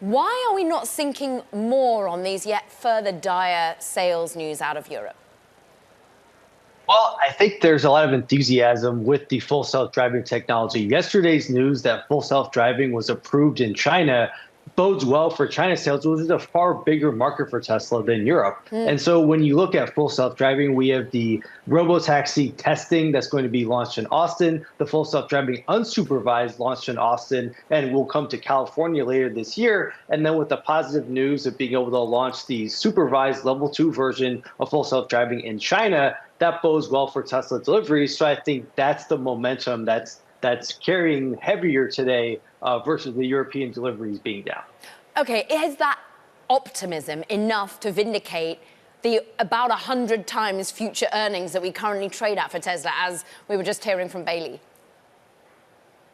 Why are we not sinking more on these yet further dire sales news out of Europe? Well, I think there's a lot of enthusiasm with the full self-driving technology. Yesterday's news that full self-driving was approved in China bodes well for China sales, which is a far bigger market for Tesla than Europe. And so when you look at full self-driving, we have the Robotaxi testing that's going to be launched in Austin, the full self-driving unsupervised launched in Austin, and will come to California later this year. And then with the positive news of being able to launch the supervised level 2 version of full self-driving in China, that bodes well for Tesla deliveries. So I think that's the momentum that's carrying heavier today versus the European deliveries being down. Okay, is that optimism enough to vindicate the about 100 times future earnings that we currently trade at for Tesla, as we were just hearing from Bailey?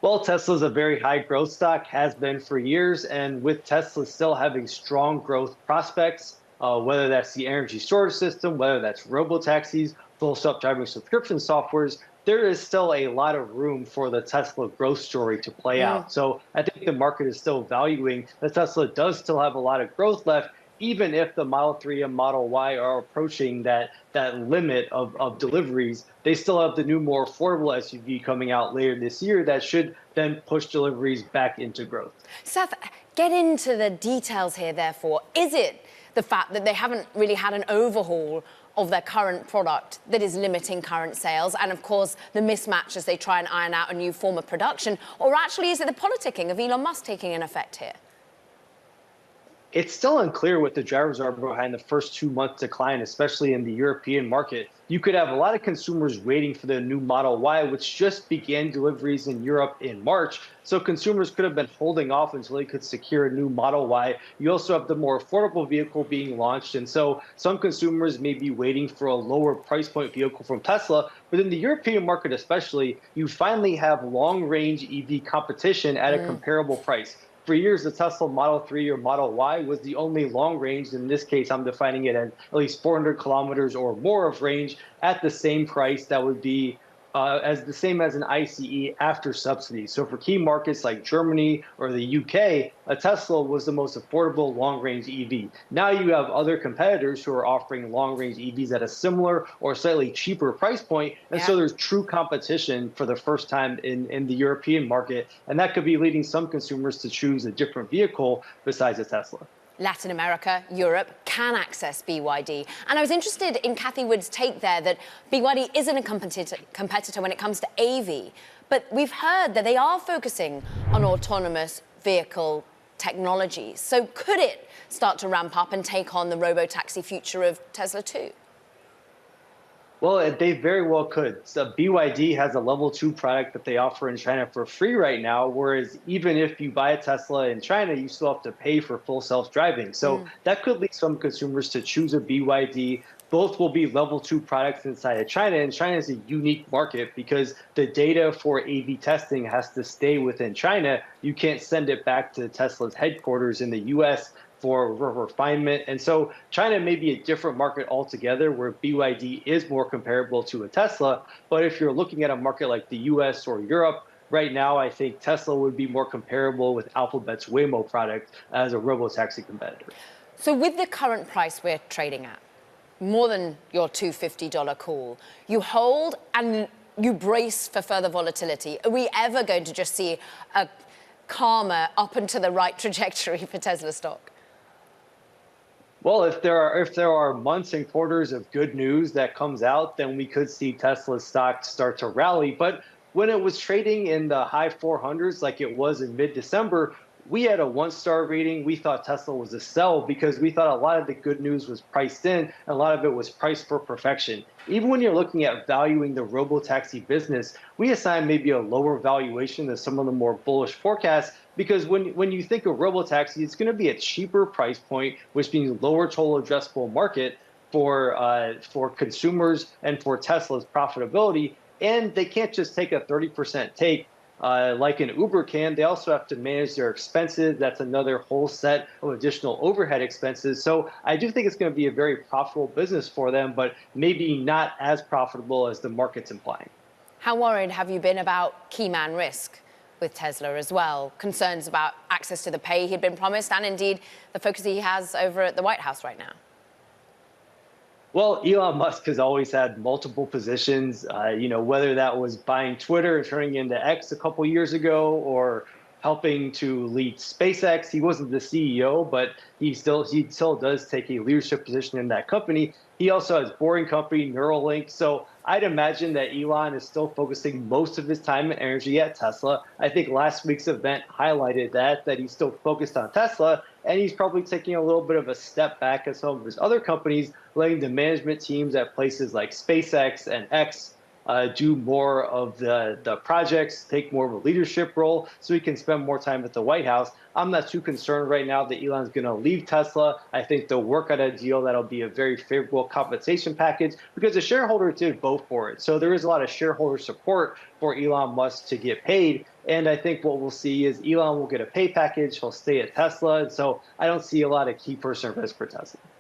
Well, Tesla's a very high growth stock, has been for years, and with Tesla still having strong growth prospects, whether that's the energy storage system, whether that's robotaxis, full self-driving subscription softwares, there is still a lot of room for the Tesla growth story to play out. So I think the market is still valuing that Tesla does still have a lot of growth left, even if the Model 3 and Model Y are approaching that limit of deliveries. They still have the new, more affordable SUV coming out later this year that should then push deliveries back into growth. Seth, get into the details here, therefore. Is it the fact that they haven't really had an overhaul of their current product that is limiting current sales, and of course the mismatch as they try and iron out a new form of production? Or actually is it the politicking of Elon Musk taking an effect here? It's still unclear what the drivers are behind the first 2 months decline, especially in the European market. You could have a lot of consumers waiting for the new Model Y, which just began deliveries in Europe in March. So consumers could have been holding off until they could secure a new Model Y. You also have the more affordable vehicle being launched. And so some consumers may be waiting for a lower price point vehicle from Tesla. But in the European market especially, you finally have long-range EV competition at a comparable price. For years, the Tesla Model 3 or Model Y was the only long range. In this case, I'm defining it as at least 400 kilometers or more of range at the same price that would be as the same as an ICE after subsidies. So for key markets like Germany or the UK, a Tesla was the most affordable long-range EV. Now you have other competitors who are offering long-range EVs at a similar or slightly cheaper price point. And so there's true competition for the first time in the European market. And that could be leading some consumers to choose a different vehicle besides a Tesla. Latin America, Europe can access BYD. And I was interested in Kathy Wood's take there that BYD isn't a competitor when it comes to AV. But we've heard that they are focusing on autonomous vehicle technology. So could it start to ramp up and take on the robotaxi future of Tesla too? Well, they very well could. So BYD has a level 2 product that they offer in China for free right now, whereas even if you buy a Tesla in China, you still have to pay for full self-driving. So that could lead some consumers to choose a BYD. Both will be level 2 products inside of China, and China is a unique market because the data for AV testing has to stay within China. You can't send it back to Tesla's headquarters in the US for refinement. And so China may be a different market altogether, where BYD is more comparable to a Tesla. But if you're looking at a market like the US or Europe, right now I think Tesla would be more comparable with Alphabet's Waymo product as a robotaxi competitor. So with the current price we're trading at, more than your $250 call, you hold and you brace for further volatility. Are we ever going to just see a calmer up and to the right trajectory for Tesla stock? Well, if there are months and quarters of good news that comes out, then we could see Tesla's stock start to rally. But when it was trading in the high 400s like it was in mid-December, we had a 1-star rating. We thought Tesla was a sell because we thought a lot of the good news was priced in, and a lot of it was priced for perfection. Even when you're looking at valuing the robotaxi business, we assign maybe a lower valuation than some of the more bullish forecasts, because when you think of robotaxi, it's going to be a cheaper price point, which means lower total addressable market for consumers and for Tesla's profitability. And they can't just take a 30% take like an Uber can. They also have to manage their expenses. That's another whole set of additional overhead expenses. So I do think it's going to be a very profitable business for them, but maybe not as profitable as the market's implying. How worried have you been about key man risk with Tesla as well. Concerns about access to the pay he'd been promised, and indeed the focus he has over at the White House right now. Well, Elon Musk has always had multiple positions, whether that was buying Twitter and turning into X a couple years ago, or helping to lead SpaceX. He wasn't the CEO, but he still does take a leadership position in that company. He also has Boring Company, Neuralink. So I'd imagine that Elon is still focusing most of his time and energy at Tesla. I think last week's event highlighted that he's still focused on Tesla, and he's probably taking a little bit of a step back at some of his other companies, letting the management teams at places like SpaceX and X do more of the projects, take more of a leadership role, so he can spend more time at the White House. I'm not too concerned right now that Elon's going to leave Tesla. I think they'll work out a deal that'll be a very favorable compensation package, because the shareholders did vote for it. So there is a lot of shareholder support for Elon Musk to get paid. And I think what we'll see is Elon will get a pay package. He'll stay at Tesla. And so I don't see a lot of key person risk for Tesla.